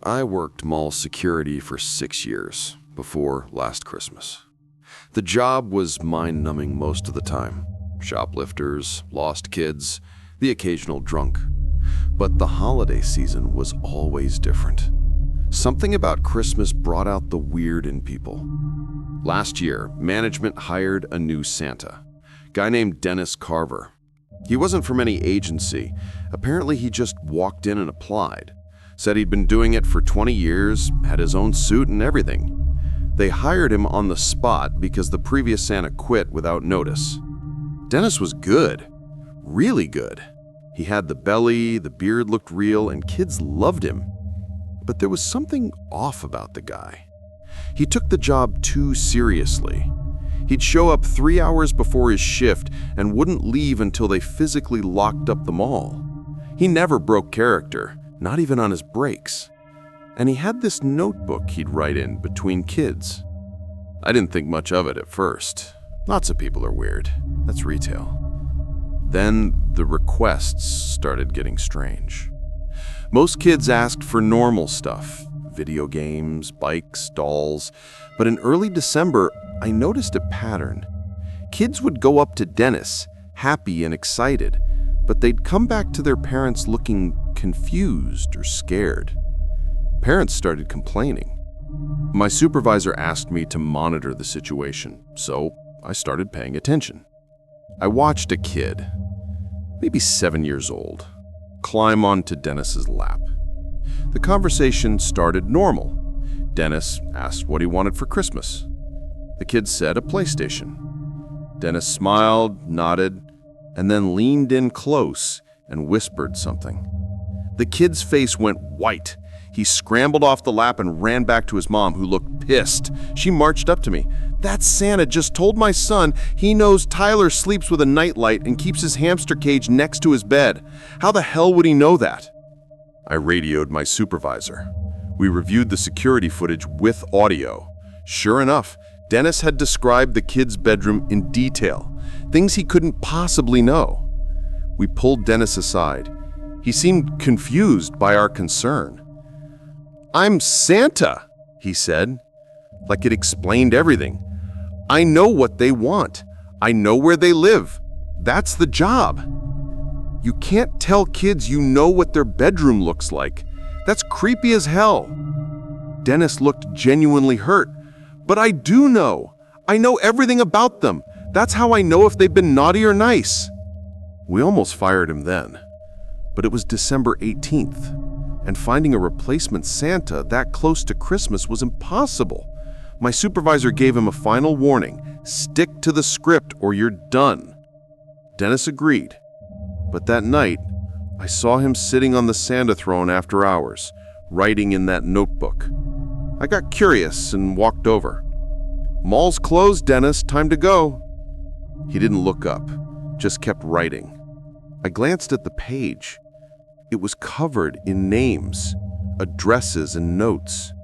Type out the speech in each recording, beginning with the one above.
I worked mall security for 6 years before last Christmas. The job was mind-numbing most of the time. Shoplifters, lost kids, the occasional drunk. But the holiday season was always different. Something about Christmas brought out the weird in people. Last year, management hired a new Santa, a guy named Dennis Carver. He wasn't from any agency. Apparently, he just walked in and applied. Said he'd been doing it for 20 years, had his own suit and everything. They hired him on the spot because the previous Santa quit without notice. Dennis was good, really good. He had the belly, the beard looked real, and kids loved him. But there was something off about the guy. He took the job too seriously. He'd show up 3 hours before his shift and wouldn't leave until they physically locked up the mall. He never broke character, not even on his breaks. And he had this notebook he'd write in between kids. I didn't think much of it at first. Lots of people are weird. That's retail. Then the requests started getting strange. Most kids asked for normal stuff, video games, bikes, dolls. But in early December, I noticed a pattern. Kids would go up to Dennis, happy and excited, but they'd come back to their parents looking confused or scared. Parents started complaining. My supervisor asked me to monitor the situation, so I started paying attention. I watched a kid, maybe 7 years old, climb onto Dennis's lap. The conversation started normal. Dennis asked what he wanted for Christmas. The kid said a PlayStation. Dennis smiled, nodded, and then leaned in close and whispered something. The kid's face went white. He scrambled off the lap and ran back to his mom, who looked pissed. She marched up to me. "That Santa just told my son he knows Tyler sleeps with a nightlight and keeps his hamster cage next to his bed. How the hell would he know that?" I radioed my supervisor. We reviewed the security footage with audio. Sure enough, Dennis had described the kid's bedroom in detail, things he couldn't possibly know. We pulled Dennis aside. He seemed confused by our concern. "I'm Santa," he said, like it explained everything. "I know what they want. I know where they live. That's the job." "You can't tell kids you know what their bedroom looks like. That's creepy as hell." Dennis looked genuinely hurt. "But I do know. I know everything about them. That's how I know if they've been naughty or nice." We almost fired him then. But it was December 18th, and finding a replacement Santa that close to Christmas was impossible. My supervisor gave him a final warning: stick to the script or you're done. Dennis agreed. But that night, I saw him sitting on the Santa throne after hours, writing in that notebook. I got curious and walked over. "Mall's closed, Dennis. Time to go." He didn't look up, just kept writing. I glanced at the page. It was covered in names, addresses, and notes.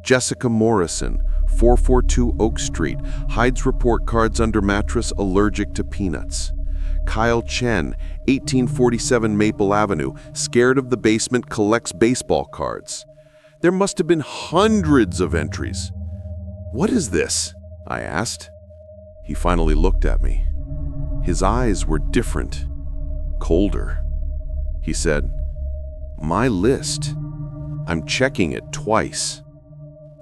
Jessica Morrison, 442 Oak Street, hides report cards under mattress, allergic to peanuts. Kyle Chen, 1847 Maple Avenue, scared of the basement, collects baseball cards. There must have been hundreds of entries. "What is this?" I asked. He finally looked at me. His eyes were different, colder. He said, "My list. I'm checking it twice."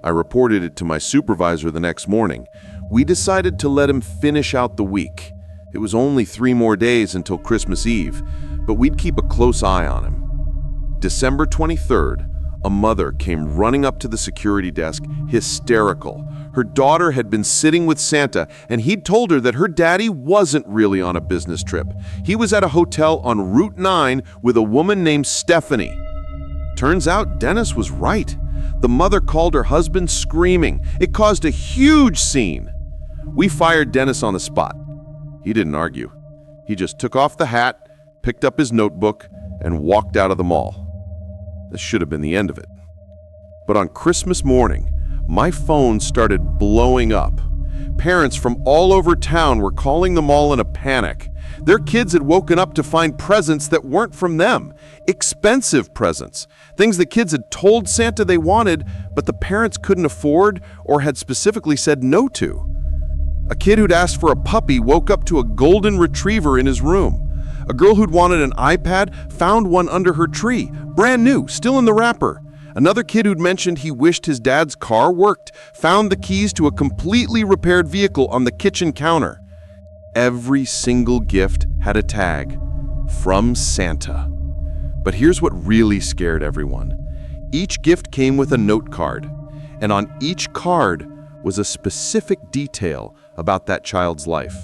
I reported it to my supervisor the next morning. We decided to let him finish out the week. It was only 3 more days until Christmas Eve, but we'd keep a close eye on him. December 23rd, a mother came running up to the security desk, hysterical. Her daughter had been sitting with Santa, and he'd told her that her daddy wasn't really on a business trip. He was at a hotel on Route 9 with a woman named Stephanie. Turns out Dennis was right. The mother called her husband screaming. It caused a huge scene. We fired Dennis on the spot. He didn't argue. He just took off the hat, picked up his notebook, and walked out of the mall. This should have been the end of it. But on Christmas morning, my phone started blowing up. Parents from all over town were calling the mall in a panic. Their kids had woken up to find presents that weren't from them. Expensive presents. Things the kids had told Santa they wanted, but the parents couldn't afford or had specifically said no to. A kid who'd asked for a puppy woke up to a golden retriever in his room. A girl who'd wanted an iPad found one under her tree, brand new, still in the wrapper. Another kid who'd mentioned he wished his dad's car worked found the keys to a completely repaired vehicle on the kitchen counter. Every single gift had a tag, from Santa. But here's what really scared everyone. Each gift came with a note card, and on each card was a specific detail about that child's life.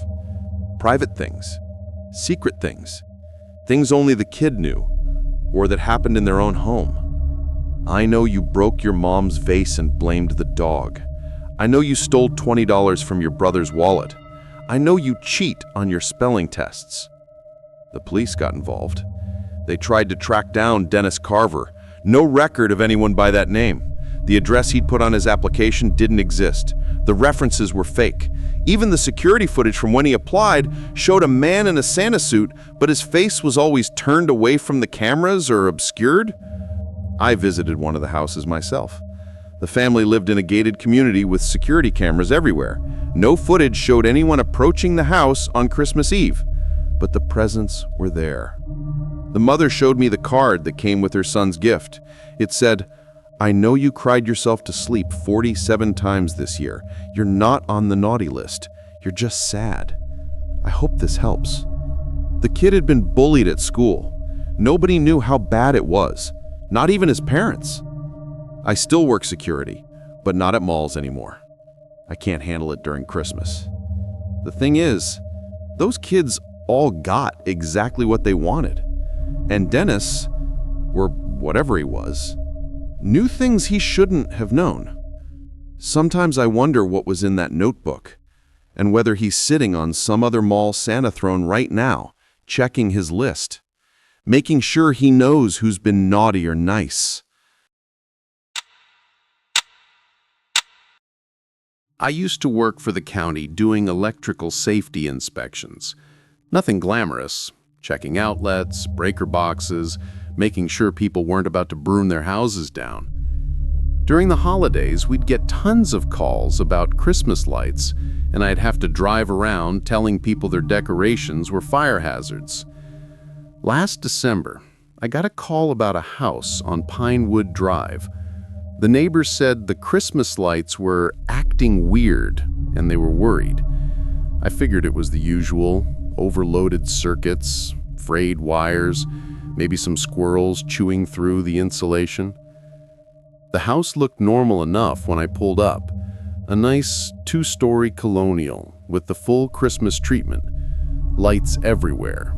Private things, secret things, things only the kid knew, or that happened in their own home. I know you broke your mom's vase and blamed the dog. I know you stole $20 from your brother's wallet. I know you cheat on your spelling tests. The police got involved. They tried to track down Dennis Carver. No record of anyone by that name. The address he'd put on his application didn't exist. The references were fake. Even the security footage from when he applied showed a man in a Santa suit, but his face was always turned away from the cameras or obscured. I visited one of the houses myself. The family lived in a gated community with security cameras everywhere. No footage showed anyone approaching the house on Christmas Eve, but the presents were there. The mother showed me the card that came with her son's gift. It said, "I know you cried yourself to sleep 47 times this year. You're not on the naughty list. You're just sad. I hope this helps." The kid had been bullied at school. Nobody knew how bad it was, not even his parents. I still work security, but not at malls anymore. I can't handle it during Christmas. The thing is, those kids all got exactly what they wanted. And Dennis, or whatever he was, knew things he shouldn't have known. Sometimes I wonder what was in that notebook, and whether he's sitting on some other mall Santa throne right now, checking his list, making sure he knows who's been naughty or nice. I used to work for the county doing electrical safety inspections. Nothing glamorous, checking outlets, breaker boxes, making sure people weren't about to burn their houses down. During the holidays, we'd get tons of calls about Christmas lights, and I'd have to drive around telling people their decorations were fire hazards. Last December, I got a call about a house on Pinewood Drive. The neighbors said the Christmas lights were acting weird, and they were worried. I figured it was the usual, overloaded circuits, frayed wires, maybe some squirrels chewing through the insulation. The house looked normal enough when I pulled up. A nice 2-story colonial with the full Christmas treatment. Lights everywhere.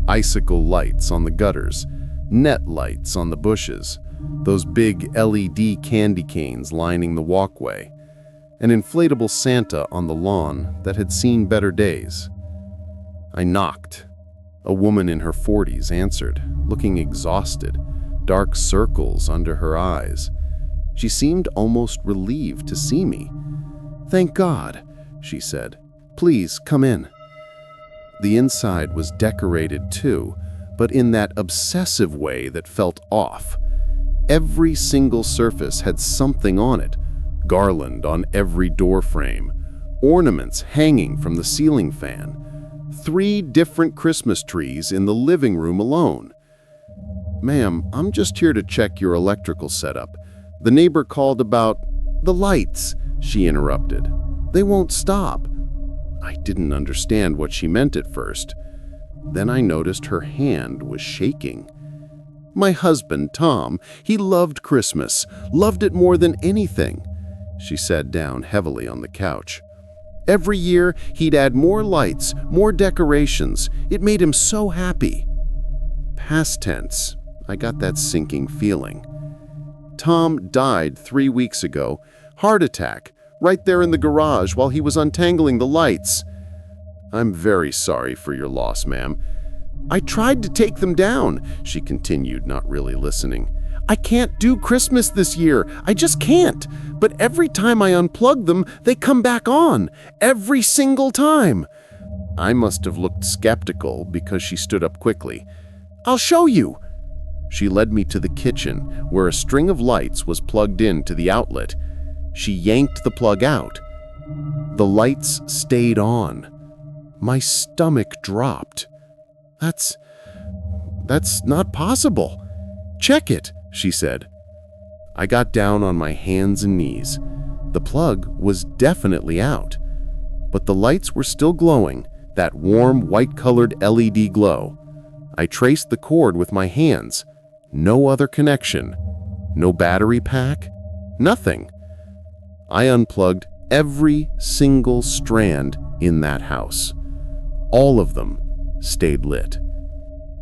Icicle lights on the gutters, net lights on the bushes, those big LED candy canes lining the walkway, an inflatable Santa on the lawn that had seen better days. I knocked. A woman in her 40s answered, looking exhausted, dark circles under her eyes. She seemed almost relieved to see me. "Thank God," she said. "Please, come in." The inside was decorated too, but in that obsessive way that felt off. Every single surface had something on it, garland on every door frame, ornaments hanging from the ceiling fan, 3 different Christmas trees in the living room alone. "Ma'am, I'm just here to check your electrical setup. The neighbor called about the lights," she interrupted. "They won't stop." I didn't understand what she meant at first. Then I noticed her hand was shaking. "My husband, Tom, he loved Christmas, loved it more than anything." She sat down heavily on the couch. "Every year, he'd add more lights, more decorations. It made him so happy." Past tense, I got that sinking feeling. Tom died 3 weeks ago, heart attack, right there in the garage while he was untangling the lights. "I'm very sorry for your loss, ma'am." "I tried to take them down," she continued, not really listening. "I can't do Christmas this year. I just can't. But every time I unplug them, they come back on. Every single time." I must have looked skeptical because she stood up quickly. "I'll show you." She led me to the kitchen, where a string of lights was plugged in to the outlet. She yanked the plug out. The lights stayed on. My stomach dropped. That's not possible. "Check it," she said. I got down on my hands and knees. The plug was definitely out, but the lights were still glowing, that warm, white-colored LED glow. I traced the cord with my hands. No other connection. No battery pack. Nothing. I unplugged every single strand in that house. All of them stayed lit.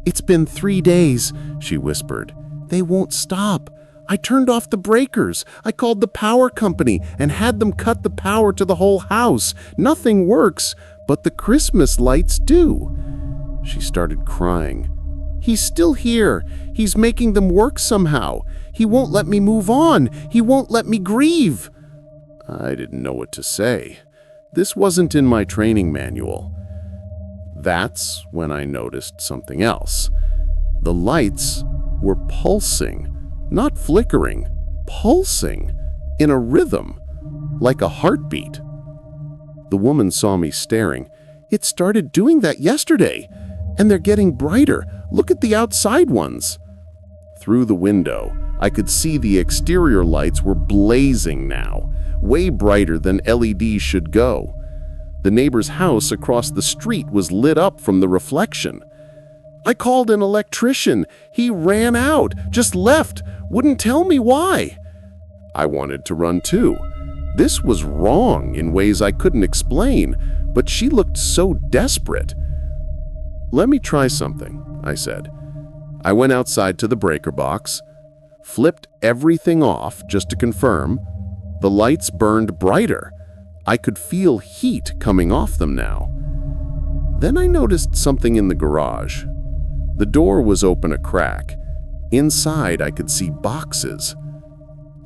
"It's been 3 days," she whispered. "They won't stop. I turned off the breakers. I called the power company and had them cut the power to the whole house. Nothing works, but the Christmas lights do." She started crying. "He's still here. He's making them work somehow. He won't let me move on. He won't let me grieve." I didn't know what to say. This wasn't in my training manual. That's when I noticed something else. The lights were pulsing, not flickering, pulsing in a rhythm, like a heartbeat. The woman saw me staring. "It started doing that yesterday, and they're getting brighter. Look at the outside ones." Through the window, I could see the exterior lights were blazing now, way brighter than LEDs should go. The neighbor's house across the street was lit up from the reflection. I called an electrician. He ran out, just left, wouldn't tell me why. I wanted to run too. This was wrong in ways I couldn't explain, but she looked so desperate. "Let me try something," I said. I went outside to the breaker box, flipped everything off just to confirm. The lights burned brighter. I could feel heat coming off them now. Then I noticed something in the garage. The door was open a crack. Inside, I could see boxes.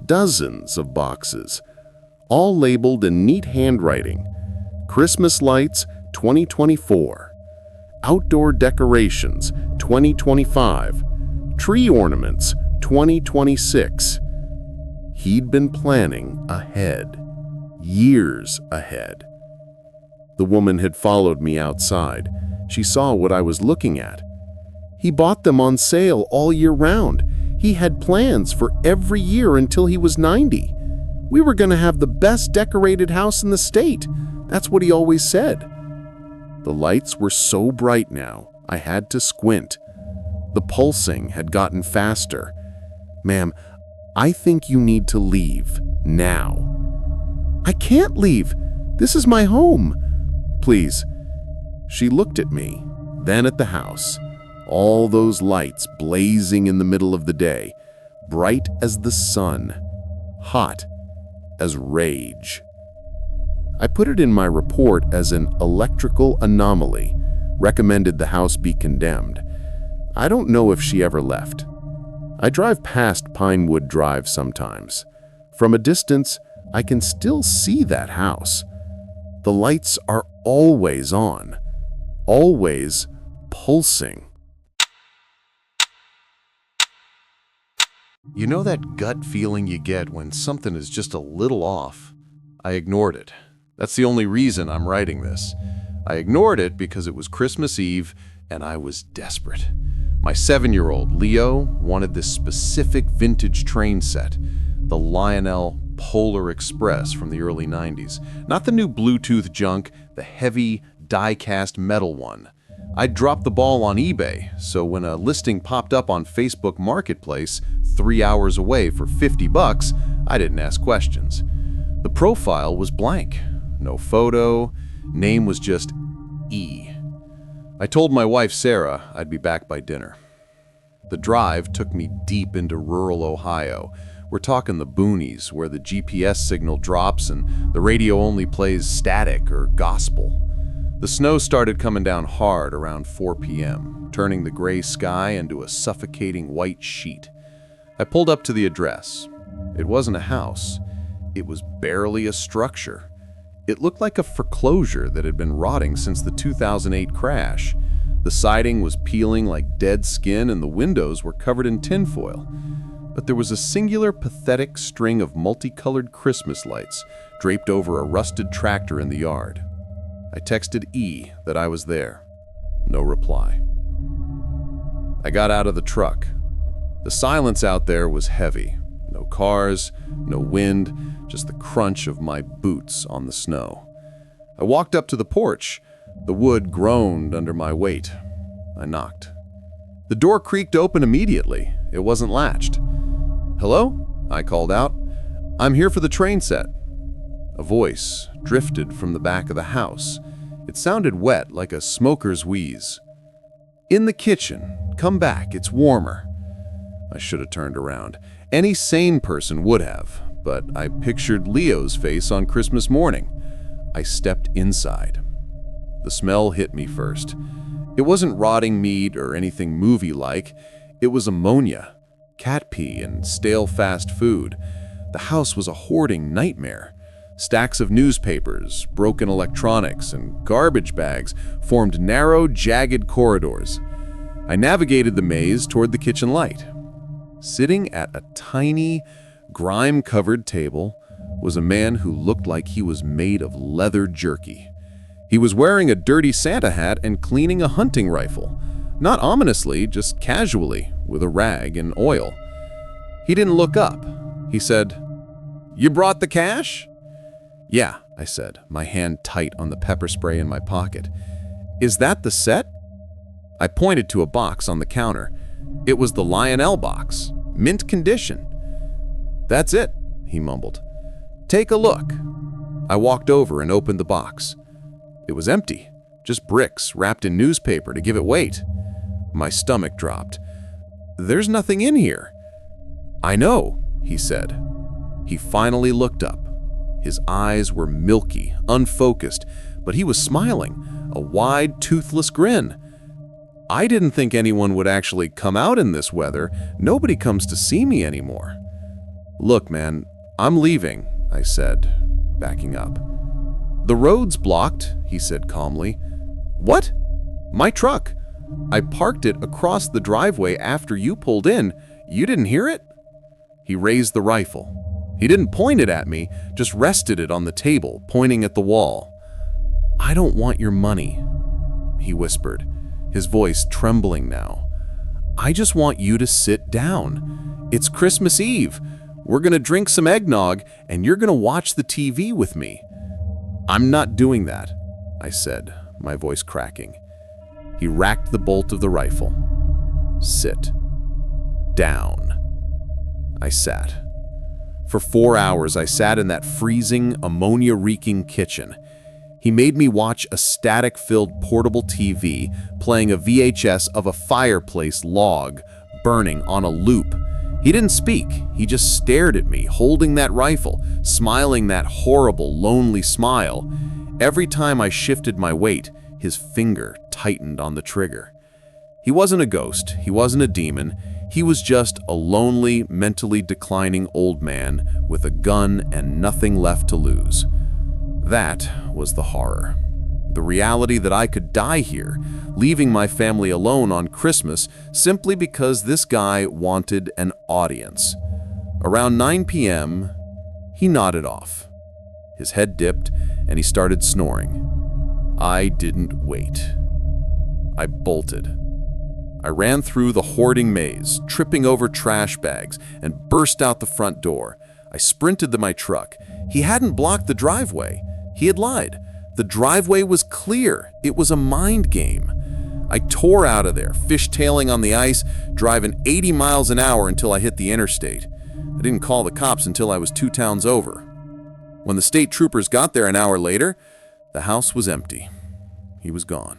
Dozens of boxes, all labeled in neat handwriting. Christmas lights, 2024. Outdoor decorations, 2025. Tree ornaments, 2026. He'd been planning ahead. Years ahead. The woman had followed me outside. She saw what I was looking at. He bought them on sale all year round. He had plans for every year until he was 90. We were going to have the best decorated house in the state. That's what he always said. The lights were so bright now, I had to squint. The pulsing had gotten faster. "Ma'am, I think you need to leave now." "I can't leave. This is my home." "Please." She looked at me, then at the house. All those lights blazing in the middle of the day, bright as the sun, hot as rage. I put it in my report as an electrical anomaly, recommended the house be condemned. I don't know if she ever left. I drive past Pinewood Drive sometimes. From a distance, I can still see that house. The lights are always on, always pulsing. You know that gut feeling you get when something is just a little off? I ignored it. That's the only reason I'm writing this. I ignored it because it was Christmas Eve and I was desperate. My 7-year-old, Leo, wanted this specific vintage train set, the Lionel Polar Express from the early 90s. Not the new Bluetooth junk, the heavy, die-cast metal one. I'd dropped the ball on eBay, so when a listing popped up on Facebook Marketplace 3 hours away for $50, I didn't ask questions. The profile was blank. No photo. Name was just E. I told my wife, Sarah, I'd be back by dinner. The drive took me deep into rural Ohio. We're talking the boonies, where the GPS signal drops and the radio only plays static or gospel. The snow started coming down hard around 4 p.m., turning the gray sky into a suffocating white sheet. I pulled up to the address. It wasn't a house. It was barely a structure. It looked like a foreclosure that had been rotting since the 2008 crash. The siding was peeling like dead skin and the windows were covered in tinfoil. But there was a singular, pathetic string of multicolored Christmas lights draped over a rusted tractor in the yard. I texted E that I was there. No reply. I got out of the truck. The silence out there was heavy. No cars, no wind, just the crunch of my boots on the snow. I walked up to the porch. The wood groaned under my weight. I knocked. The door creaked open immediately. It wasn't latched. "Hello?" I called out. "I'm here for the train set." A voice drifted from the back of the house. It sounded wet, like a smoker's wheeze. "In the kitchen. Come back, it's warmer." I should have turned around. Any sane person would have, but I pictured Leo's face on Christmas morning. I stepped inside. The smell hit me first. It wasn't rotting meat or anything movie-like. It was ammonia, cat pee, and stale fast food. The house was a hoarding nightmare. Stacks of newspapers, broken electronics, and garbage bags formed narrow, jagged corridors. I navigated the maze toward the kitchen light. Sitting at a tiny, grime-covered table was a man who looked like he was made of leather jerky. He was wearing a dirty Santa hat and cleaning a hunting rifle. Not ominously, just casually, with a rag and oil. He didn't look up. He said, "You brought the cash?" "Yeah," I said, my hand tight on the pepper spray in my pocket. "Is that the set?" I pointed to a box on the counter. It was the Lionel box, mint condition. "That's it," he mumbled. "Take a look." I walked over and opened the box. It was empty, just bricks wrapped in newspaper to give it weight. My stomach dropped. "There's nothing in here." "I know," he said. He finally looked up. His eyes were milky, unfocused, but he was smiling, a wide, toothless grin. "I didn't think anyone would actually come out in this weather. Nobody comes to see me anymore." "Look, man, I'm leaving," I said, backing up. "The road's blocked," he said calmly. "What?" "My truck. I parked it across the driveway after you pulled in. You didn't hear it?" He raised the rifle. He didn't point it at me, just rested it on the table, pointing at the wall. "I don't want your money," he whispered, his voice trembling now. "I just want you to sit down. It's Christmas Eve. We're gonna drink some eggnog, and you're gonna watch the TV with me." "I'm not doing that," I said, my voice cracking. He racked the bolt of the rifle. "Sit down." I sat. For 4 hours, I sat in that freezing, ammonia-reeking kitchen. He made me watch a static-filled portable TV playing a VHS of a fireplace log burning on a loop. He didn't speak. He just stared at me, holding that rifle, smiling that horrible, lonely smile. Every time I shifted my weight, his finger tightened on the trigger. He wasn't a ghost. He wasn't a demon. He was just a lonely, mentally declining old man with a gun and nothing left to lose. That was the horror. The reality that I could die here, leaving my family alone on Christmas simply because this guy wanted an audience. Around 9 p.m., he nodded off. His head dipped, and he started snoring. I didn't wait. I bolted. I ran through the hoarding maze, tripping over trash bags, and burst out the front door. I sprinted to my truck. He hadn't blocked the driveway. He had lied. The driveway was clear. It was a mind game. I tore out of there, fishtailing on the ice, driving 80 miles an hour until I hit the interstate. I didn't call the cops until I was 2 towns over. When the state troopers got there an hour later, the house was empty. He was gone.